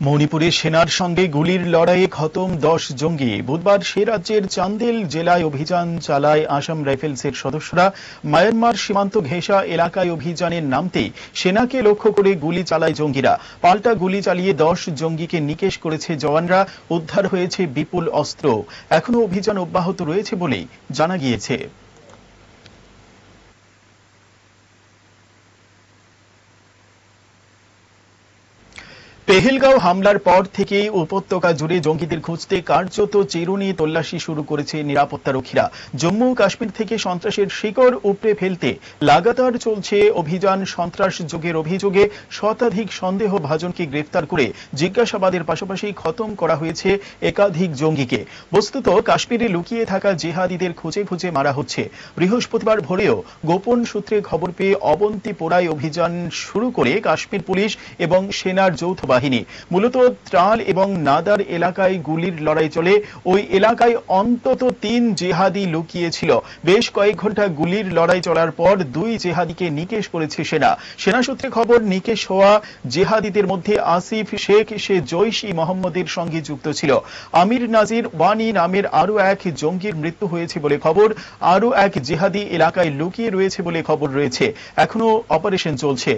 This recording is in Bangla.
মণিপুরে সেনার সঙ্গে গুলির লড়াইয়ে খতম 10 জঙ্গি। বুধবার সে রাজ্যের চান্দেল জেলায় অভিযান চালায় আসাম রাইফেলসের সদস্যরা। মায়ানমার সীমান্ত ঘেঁষা এলাকায় অভিযানে নামতেই সেনাকে লক্ষ্য করে গুলি চালায় জঙ্গিরা। পাল্টা গুলি চালিয়ে 10 জঙ্গিকে নিকেশ করেছে জওয়ানরা। উদ্ধার হয়েছে বিপুল অস্ত্র। এখনো অভিযান অব্যাহত রয়েছে বলেই জানা গিয়েছে। পেহেলগাঁও হামলার পর থেকেই উপত্যকা জুড়ে জঙ্গিদের খুঁজতে কার্যত চিরুনি তল্লাশি শুরু করেছে নিরাপত্তারক্ষীরা। জম্মু ও কাশ্মীর থেকে সন্ত্রাসের শিকড় উপড়ে ফেলতে লাগাতার চলছে অভিযান। সন্ত্রাসযোগের অভিযোগে শতাধিক সন্দেহভাজনকে গ্রেফতার করে জিজ্ঞাসাবাদের পাশাপাশি খতম করা হয়েছে একাধিক জঙ্গিকে। বস্তুত কাশ্মীরে লুকিয়ে থাকা জেহাদিদের খুঁজে খুঁজে মারা হচ্ছে। বৃহস্পতিবার ভোরেও গোপন সূত্রে খবর পেয়ে অবন্তিপোরায় অভিযান শুরু করে কাশ্মীর পুলিশ এবং সেনার যৌথ বাহিনী। মূলত ত্রাল এবং নাদার এলাকায় গুলির লড়াই চলে। ওই এলাকায় অন্তত 3 জেহাদি লুকিয়ে ছিল। বেশ কয়েক ঘন্টা গুলির লড়াই চলার পর 2 জেহাদিকে নিকেশ করেছে সেনা সূত্রে খবর, নিকেশ হওয়া জেহাদিদের মধ্যে আসিফ শেখ, সে জৈশ-ই মোহাম্মদের সঙ্গে যুক্ত ছিল। আমির নাজির ওয়ানি নামের আরো এক জঙ্গির মৃত্যু হয়েছে বলে খবর। আরো এক জেহাদি এলাকায় লুকিয়ে রয়েছে বলে খবর রয়েছে। এখনো অপারেশন চলছে।